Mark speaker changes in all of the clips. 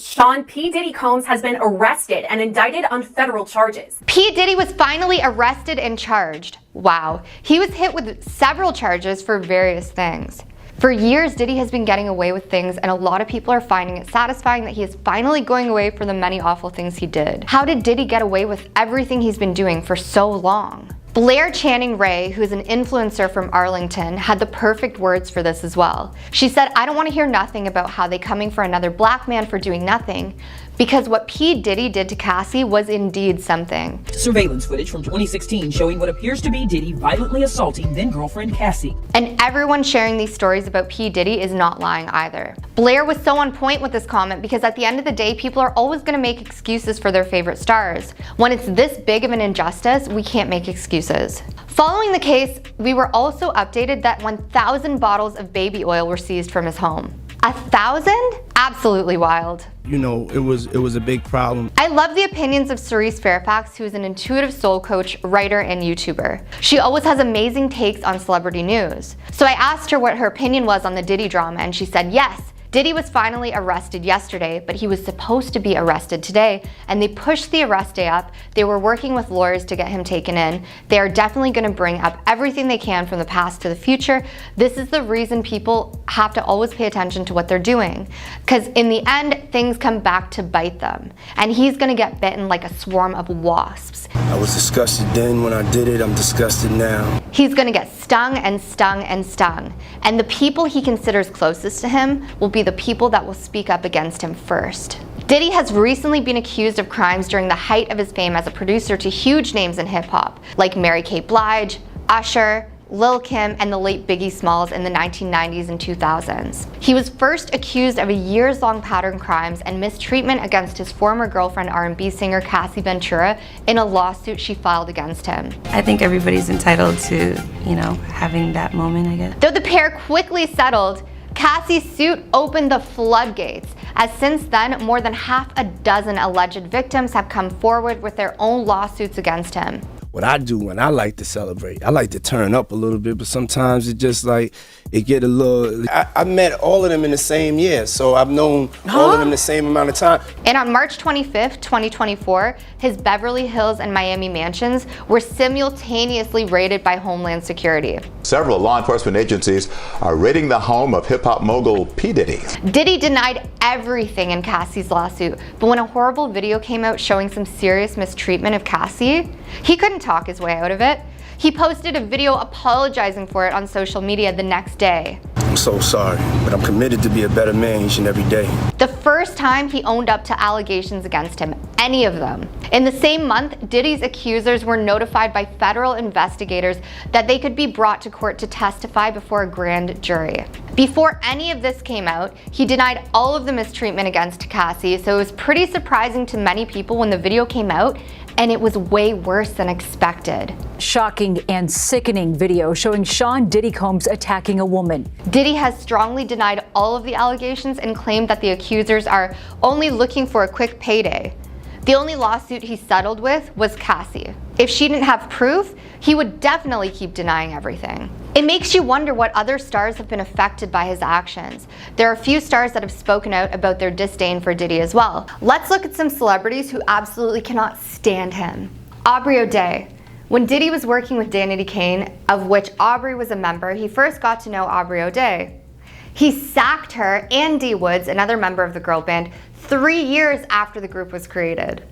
Speaker 1: Sean P. Diddy Combs has been arrested and indicted on federal charges.
Speaker 2: P. Diddy was finally arrested and charged. Wow. He was hit with several charges for various things. For years, Diddy has been getting away with things, and a lot of people are finding it satisfying that he is finally going away from the many awful things he did. How did Diddy get away with everything he's been doing for so long? Blair Channing Ray, who's an influencer from Arlington, had the perfect words for this as well. She said, "I don't want to hear nothing about how they coming for another black man for doing nothing, because what P. Diddy did to Cassie was indeed something."
Speaker 3: Surveillance footage from 2016 showing what appears to be Diddy violently assaulting then-girlfriend Cassie.
Speaker 2: And everyone sharing these stories about P. Diddy is not lying either. Blair was so on point with this comment because at the end of the day, people are always going to make excuses for their favorite stars. When it's this big of an injustice, we can't make excuses. Following the case, we were also updated that 1,000 bottles of baby oil were seized from his home. 1,000? Absolutely wild.
Speaker 4: You know, it was a big problem.
Speaker 2: I love the opinions of Cerise Fairfox, who is an intuitive soul coach, writer, and YouTuber. She always has amazing takes on celebrity news. So I asked her what her opinion was on the Diddy drama, and she said, yes, Diddy was finally arrested yesterday, but he was supposed to be arrested today, and they pushed the arrest day up. They were working with lawyers to get him taken in. They are definitely going to bring up everything they can from the past to the future. This is the reason people have to always pay attention to what they're doing, because in the end, things come back to bite them, and he's going to get bitten like a swarm of wasps.
Speaker 4: I was disgusted then when I did it. I'm disgusted now.
Speaker 2: He's going to get stung and stung and stung, and the people he considers closest to him will be the people that will speak up against him first. Diddy has recently been accused of crimes during the height of his fame as a producer to huge names in hip-hop, like Mary Kate Blige, Usher, Lil' Kim, and the late Biggie Smalls in the 1990s and 2000s. He was first accused of a years-long pattern crimes and mistreatment against his former girlfriend R&B singer Cassie Ventura in a lawsuit she filed against him.
Speaker 5: I think everybody's entitled to, having that moment, I guess.
Speaker 2: Though the pair quickly settled, Cassie's suit opened the floodgates, as since then, more than half a dozen alleged victims have come forward with their own lawsuits against him.
Speaker 4: What I do when I like to celebrate, I like to turn up a little bit, but sometimes it just like, it get a little... I met all of them in the same year, so I've known all of them the same amount of time.
Speaker 2: And on March 25th, 2024, his Beverly Hills and Miami mansions were simultaneously raided by Homeland Security.
Speaker 6: Several law enforcement agencies are raiding the home of hip-hop mogul P. Diddy.
Speaker 2: Diddy denied everything in Cassie's lawsuit, but when a horrible video came out showing some serious mistreatment of Cassie, he couldn't talk his way out of it. He posted a video apologizing for it on social media the next day.
Speaker 4: I'm so sorry, but I'm committed to be a better man each and every day.
Speaker 2: The first time he owned up to allegations against him, any of them. In the same month, Diddy's accusers were notified by federal investigators that they could be brought to court to testify before a grand jury. Before any of this came out, he denied all of the mistreatment against Cassie, so it was pretty surprising to many people when the video came out, and it was way worse than expected.
Speaker 7: Shocking and sickening video showing Sean Diddy Combs attacking a woman.
Speaker 2: Diddy has strongly denied all of the allegations and claimed that the accusers are only looking for a quick payday. The only lawsuit he settled with was Cassie. If she didn't have proof, he would definitely keep denying everything. It makes you wonder what other stars have been affected by his actions. There are a few stars that have spoken out about their disdain for Diddy as well. Let's look at some celebrities who absolutely cannot stand him. Aubrey O'Day. When Diddy was working with Danity Kane, of which Aubrey was a member, he first got to know Aubrey O'Day. He sacked her and D Woods, another member of the girl band, 3 years after the group was created.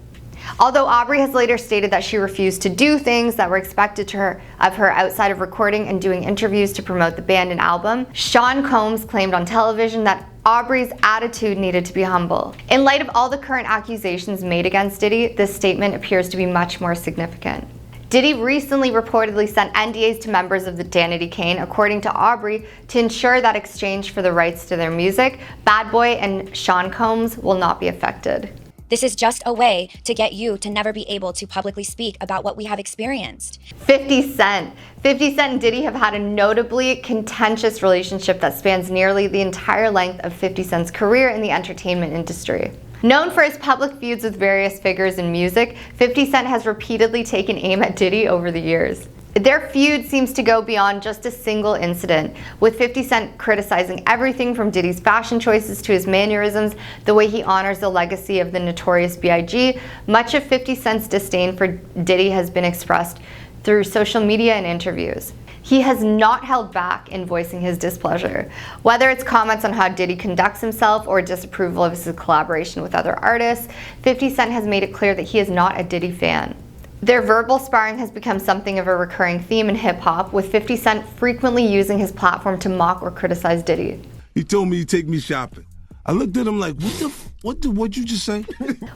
Speaker 2: Although Aubrey has later stated that she refused to do things that were expected of her outside of recording and doing interviews to promote the band and album, Sean Combs claimed on television that Aubrey's attitude needed to be humble. In light of all the current accusations made against Diddy, this statement appears to be much more significant. Diddy recently reportedly sent NDAs to members of the Danity Kane, according to Aubrey, to ensure that exchange for the rights to their music, Bad Boy and Sean Combs will not be affected.
Speaker 8: This is just a way to get you to never be able to publicly speak about what we have experienced.
Speaker 2: 50 Cent. 50 Cent and Diddy have had a notably contentious relationship that spans nearly the entire length of 50 Cent's career in the entertainment industry. Known for his public feuds with various figures in music, 50 Cent has repeatedly taken aim at Diddy over the years. Their feud seems to go beyond just a single incident, with 50 Cent criticizing everything from Diddy's fashion choices to his mannerisms, the way he honors the legacy of the notorious B.I.G. Much of 50 Cent's disdain for Diddy has been expressed through social media and interviews. He has not held back in voicing his displeasure. Whether it's comments on how Diddy conducts himself or disapproval of his collaboration with other artists, 50 Cent has made it clear that he is not a Diddy fan. Their verbal sparring has become something of a recurring theme in hip-hop, with 50 Cent frequently using his platform to mock or criticize Diddy.
Speaker 9: He told me he'd take me shopping. I looked at him like, what'd you just say?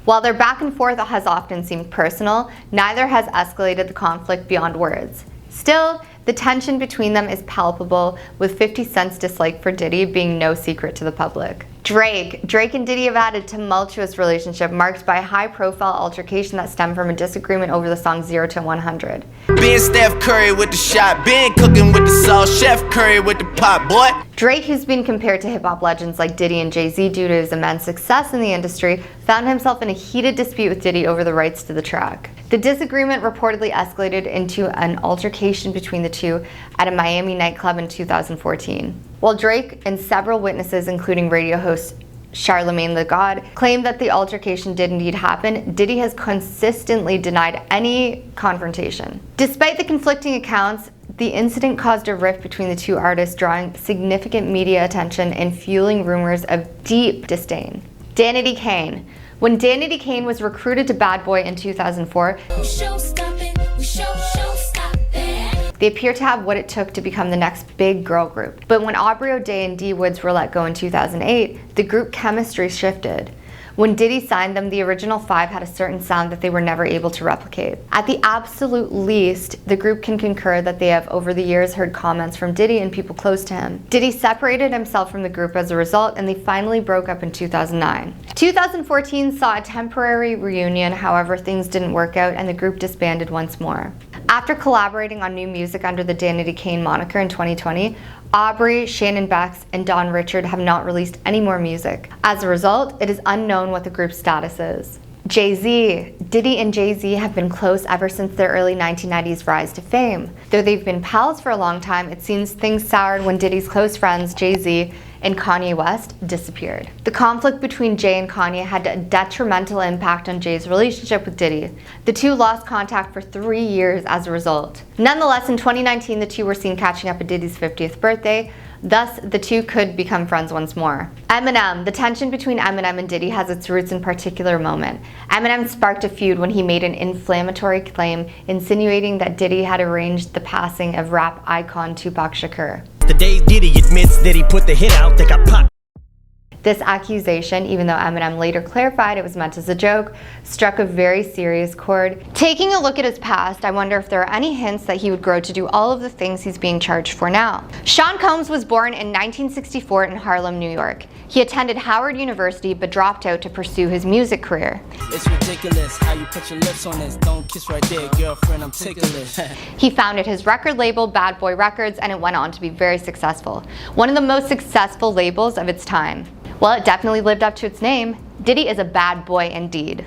Speaker 2: While their back and forth has often seemed personal, neither has escalated the conflict beyond words. Still, the tension between them is palpable, with 50 Cent's dislike for Diddy being no secret to the public. Drake and Diddy have had a tumultuous relationship marked by a high-profile altercation that stemmed from a disagreement over the song 0 to 100.
Speaker 10: Been Steph Curry with the shot, been cooking with the sauce, Chef Curry with the pot, boy.
Speaker 2: Drake, who's been compared to hip-hop legends like Diddy and Jay-Z due to his immense success in the industry, found himself in a heated dispute with Diddy over the rights to the track. The disagreement reportedly escalated into an altercation between the two at a Miami nightclub in 2014. While Drake and several witnesses, including radio host Charlemagne the God, claimed that the altercation did indeed happen, Diddy has consistently denied any confrontation. Despite the conflicting accounts, the incident caused a rift between the two artists, drawing significant media attention and fueling rumors of deep disdain. Danity Kane. When Danity Kane was recruited to Bad Boy in 2004, they appear to have what it took to become the next big girl group. But when Aubrey O'Day and D Woods were let go in 2008, the group chemistry shifted. When Diddy signed them, the original five had a certain sound that they were never able to replicate. At the absolute least, the group can concur that they have over the years heard comments from Diddy and people close to him. Diddy separated himself from the group as a result, and they finally broke up in 2009. 2014 saw a temporary reunion, however things didn't work out and the group disbanded once more. After collaborating on new music under the Danity Kane moniker in 2020, Aubrey, Shannon Bex, and Don Richard have not released any more music. As a result, it is unknown what the group's status is. Jay-Z. Diddy and Jay-Z have been close ever since their early 1990s rise to fame. Though they've been pals for a long time, it seems things soured when Diddy's close friends, Jay-Z and Kanye West, disappeared. The conflict between Jay and Kanye had a detrimental impact on Jay's relationship with Diddy. The two lost contact for 3 years as a result. Nonetheless, in 2019, the two were seen catching up at Diddy's 50th birthday. Thus, the two could become friends once more. Eminem. The tension between Eminem and Diddy has its roots in a particular moment. Eminem sparked a feud when he made an inflammatory claim insinuating that Diddy had arranged the passing of rap icon Tupac Shakur.
Speaker 10: The day Diddy admits that he put the hit out, they got popped.
Speaker 2: This accusation, even though Eminem later clarified it was meant as a joke, struck a very serious chord. Taking a look at his past, I wonder if there are any hints that he would grow to do all of the things he's being charged for now. Sean Combs was born in 1964 in Harlem, New York. He attended Howard University but dropped out to pursue his music career.
Speaker 10: It's ridiculous how you put your lips on this. Don't kiss right there, girlfriend, I'm ticklish.
Speaker 2: He founded his record label, Bad Boy Records, and it went on to be very successful. One of the most successful labels of its time. Well, it definitely lived up to its name. Diddy is a bad boy indeed.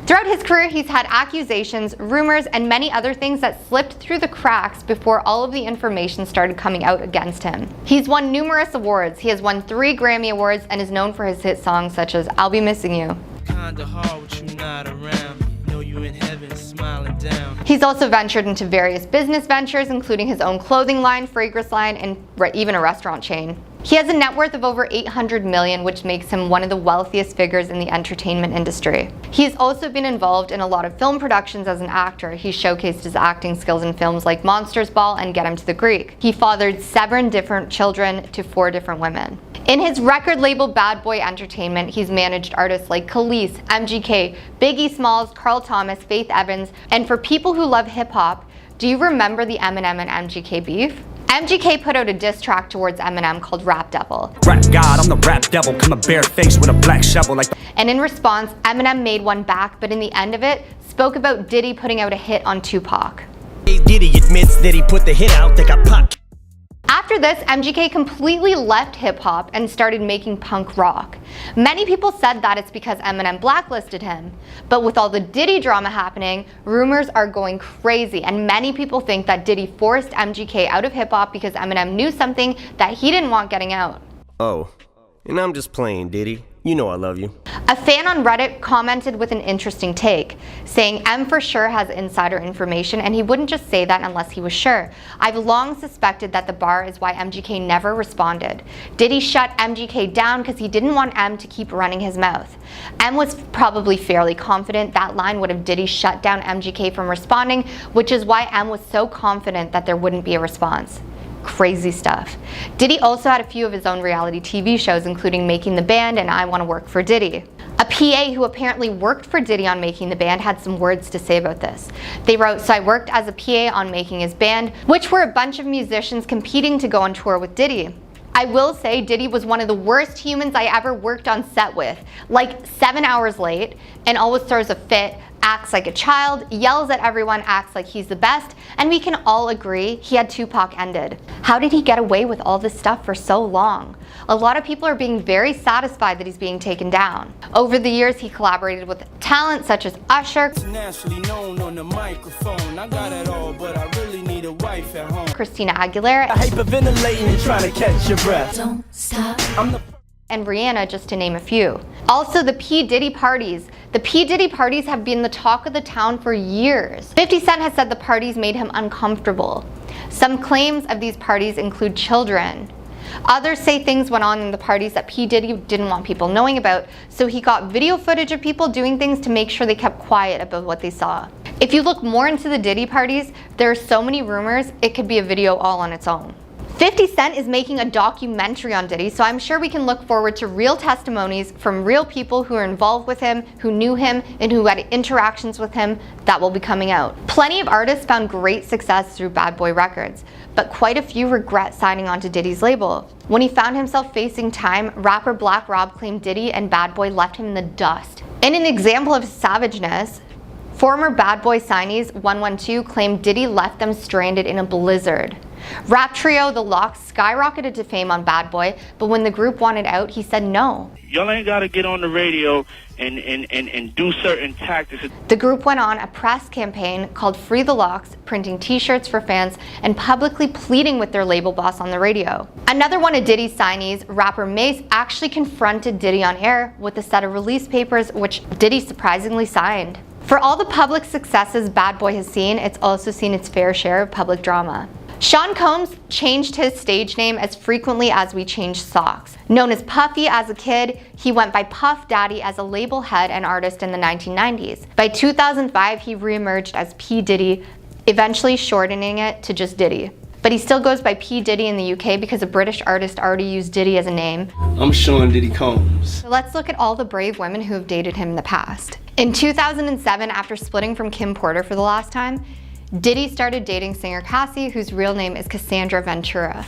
Speaker 2: Throughout his career, he's had accusations, rumors, and many other things that slipped through the cracks before all of the information started coming out against him. He's won numerous awards. He has won 3 Grammy Awards and is known for his hit songs such as I'll Be Missing You.
Speaker 10: Kinda hard with you not around. Know you in heaven smiling down.
Speaker 2: He's also ventured into various business ventures, including his own clothing line, fragrance line, and even a restaurant chain. He has a net worth of over $800 million, which makes him one of the wealthiest figures in the entertainment industry. He has also been involved in a lot of film productions as an actor. He showcased his acting skills in films like Monsters Ball and Get Him to the Greek. He fathered 7 different children to 4 different women. In his record label Bad Boy Entertainment, he's managed artists like Khalees, MGK, Biggie Smalls, Carl Thomas, Faith Evans, and for people who love hip-hop, do you remember the Eminem and MGK beef? MGK put out a diss track towards Eminem called Rap Devil.
Speaker 11: Rap God, I'm the rap devil, come a bare face with a black shovel like.
Speaker 2: And in response, Eminem made one back, but in the end of it, spoke about Diddy putting out a hit on Tupac.
Speaker 10: Diddy admits that he put the hit out, they got popped.
Speaker 2: After After this, MGK completely left hip-hop and started making punk rock. Many people said that it's because Eminem blacklisted him. But with all the Diddy drama happening, rumors are going crazy, and many people think that Diddy forced MGK out of hip-hop because Eminem knew something that he didn't want getting out.
Speaker 12: Oh, and I'm just playing, Diddy. You know I love you.
Speaker 2: A fan on Reddit commented with an interesting take, saying M for sure has insider information and he wouldn't just say that unless he was sure. I've long suspected that the bar is why MGK never responded. Diddy shut MGK down because he didn't want M to keep running his mouth. M was probably fairly confident that line would have Diddy shut down MGK from responding, which is why M was so confident that there wouldn't be a response. Crazy stuff. Diddy also had a few of his own reality TV shows, including Making the Band and I Want to Work for Diddy. A PA who apparently worked for Diddy on Making the Band had some words to say about this. They wrote, "So I worked as a PA on Making his band, which were a bunch of musicians competing to go on tour with Diddy. I will say Diddy was one of the worst humans I ever worked on set with. Like 7 hours late and always throws a fit, acts like a child, yells at everyone, acts like he's the best, and we can all agree he had Tupac ended. How did he get away with all this stuff for so long? A lot of people are being very satisfied that he's being taken down. Over the years, he collaborated with talent such as Usher,
Speaker 4: Known on the microphone. I got it all, but I really need a wife at home.
Speaker 2: Christina Aguilera,
Speaker 4: Hyperventilating and trying to catch your breath.
Speaker 8: Don't stop.
Speaker 2: and Rihanna, just to name a few. Also, the P. Diddy parties. The P. Diddy parties have been the talk of the town for years. 50 Cent has said the parties made him uncomfortable. Some claims of these parties include children. Others say things went on in the parties that P. Diddy didn't want people knowing about, so he got video footage of people doing things to make sure they kept quiet about what they saw. If you look more into the Diddy parties, there are so many rumors, it could be a video all on its own. 50 Cent is making a documentary on Diddy, so I'm sure we can look forward to real testimonies from real people who are involved with him, who knew him, and who had interactions with him that will be coming out. Plenty of artists found great success through Bad Boy Records, but quite a few regret signing on to Diddy's label. When he found himself facing time, rapper Black Rob claimed Diddy and Bad Boy left him in the dust. In an example of savageness, former Bad Boy signees 112 claimed Diddy left them stranded in a blizzard. Rap trio The Lox skyrocketed to fame on Bad Boy, but when the group wanted out, he said no.
Speaker 13: Y'all ain't gotta get on the radio and do certain tactics.
Speaker 2: The group went on a press campaign called Free the Lox, printing t-shirts for fans and publicly pleading with their label boss on the radio. Another one of Diddy's signees, rapper Mace, actually confronted Diddy on air with a set of release papers which Diddy surprisingly signed. For all the public successes Bad Boy has seen, it's also seen its fair share of public drama. Sean Combs changed his stage name as frequently as we changed socks. Known as Puffy as a kid, he went by Puff Daddy as a label head and artist in the 1990s. By 2005, he reemerged as P. Diddy, eventually shortening it to just Diddy. But he still goes by P. Diddy in the UK because a British artist already used Diddy as a name.
Speaker 4: I'm Sean Diddy Combs.
Speaker 2: So let's look at all the brave women who have dated him in the past. In 2007, after splitting from Kim Porter for the last time, Diddy started dating singer Cassie, whose real name is Cassandra Ventura.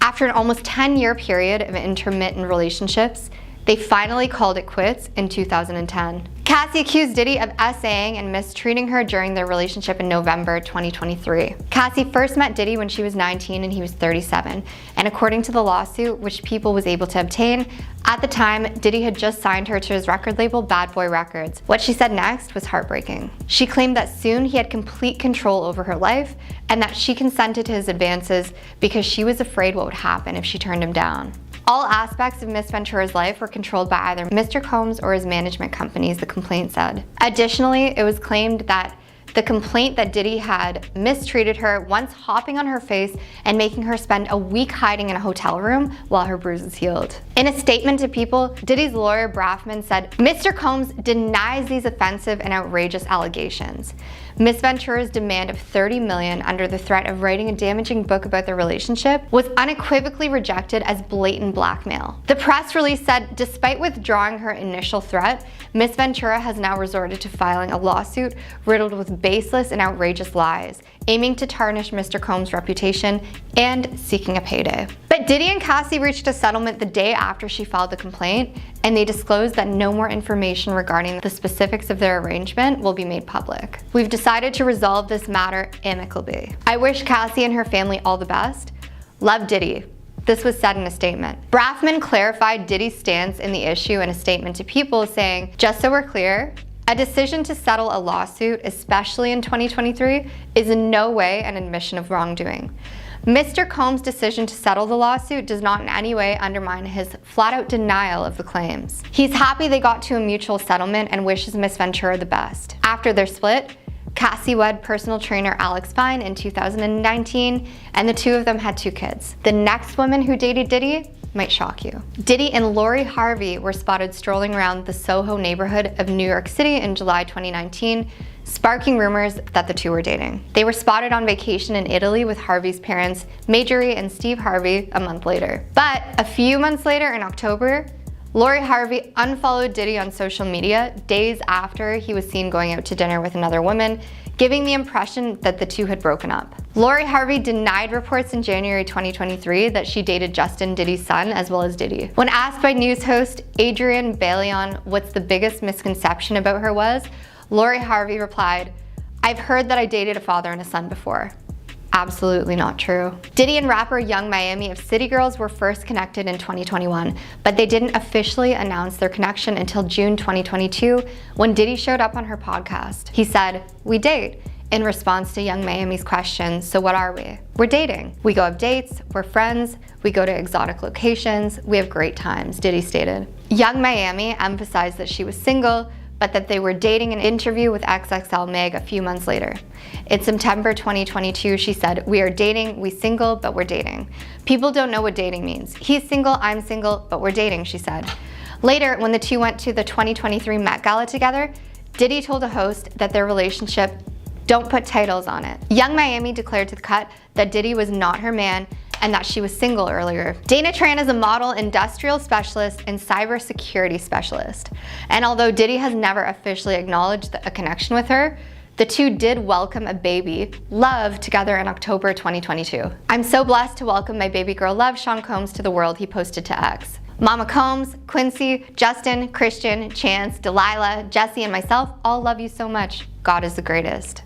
Speaker 2: After an almost 10-year period of intermittent relationships, they finally called it quits in 2010. Cassie accused Diddy of essaying and mistreating her during their relationship in November 2023. Cassie first met Diddy when she was 19 and he was 37, and according to the lawsuit, which People was able to obtain, at the time, Diddy had just signed her to his record label, Bad Boy Records. What she said next was heartbreaking. She claimed that soon he had complete control over her life and that she consented to his advances because she was afraid what would happen if she turned him down. All aspects of Miss Ventura's life were controlled by either Mr. Combs or his management companies, the complaint said. Additionally, it was claimed that the complaint that Diddy had mistreated her, once hopping on her face and making her spend a week hiding in a hotel room while her bruises healed. In a statement to People, Diddy's lawyer Braffman said, Mr. Combs denies these offensive and outrageous allegations. Miss Ventura's demand of $30 million under the threat of writing a damaging book about their relationship was unequivocally rejected as blatant blackmail. The press release said, despite withdrawing her initial threat, Miss Ventura has now resorted to filing a lawsuit riddled with baseless and outrageous lies, aiming to tarnish Mr. Combs' reputation and seeking a payday. But But Diddy and Cassie reached a settlement the day after she filed the complaint, and they disclosed that no more information regarding the specifics of their arrangement will be made public. We've decided to resolve this matter amicably. I wish Cassie and her family all the best. Love, Diddy. This was said in a statement. Braffman clarified Diddy's stance in the issue in a statement to People, saying, "Just so we're clear, a decision to settle a lawsuit, especially in 2023, is in no way an admission of wrongdoing. Mr. Combs' decision to settle the lawsuit does not in any way undermine his flat-out denial of the claims. He's happy they got to a mutual settlement and wishes Miss Ventura the best." After their split, Cassie wed personal trainer Alex Fine in 2019, and the two of them had 2 kids. The next woman who dated Diddy might shock you. Diddy and Lori Harvey were spotted strolling around the Soho neighborhood of New York City in July 2019, sparking rumors that the two were dating. They were spotted on vacation in Italy with Harvey's parents, Marjorie and Steve Harvey, a month later. But a few months later, in October, Lori Harvey unfollowed Diddy on social media days after he was seen going out to dinner with another woman, giving the impression that the two had broken up. Lori Harvey denied reports in January 2023 that she dated Justin Diddy's son as well as Diddy. When asked by news host Adrian Bailon what's the biggest misconception about her was, Lori Harvey replied, "I've heard that I dated a father and a son before." Absolutely not true. Diddy and rapper Young Miami of City Girls were first connected in 2021, but they didn't officially announce their connection until June 2022 when Diddy showed up on her podcast. He said, "We date," in response to Young Miami's question, "So what are we?" "We're dating. We go on dates, we're friends, we go to exotic locations, we have great times," Diddy stated. Young Miami emphasized that she was single, but that they were dating in an interview with XXL Mag a few months later. In September 2022, she said, "We are dating, we single, but we're dating. People don't know what dating means. He's single, I'm single, but we're dating," she said. Later, when the two went to the 2023 Met Gala together, Diddy told a host that their relationship, "Don't put titles on it." Young Miami declared to The Cut that Diddy was not her man and that she was single earlier. Dana Tran is a model, industrial specialist, and cybersecurity specialist. And although Diddy has never officially acknowledged a connection with her, the two did welcome a baby, Love, together in October 2022. "I'm so blessed to welcome my baby girl Love, Sean Combs, to the world," he posted to X. "Mama Combs, Quincy, Justin, Christian, Chance, Delilah, Jesse, and myself all love you so much. God is the greatest."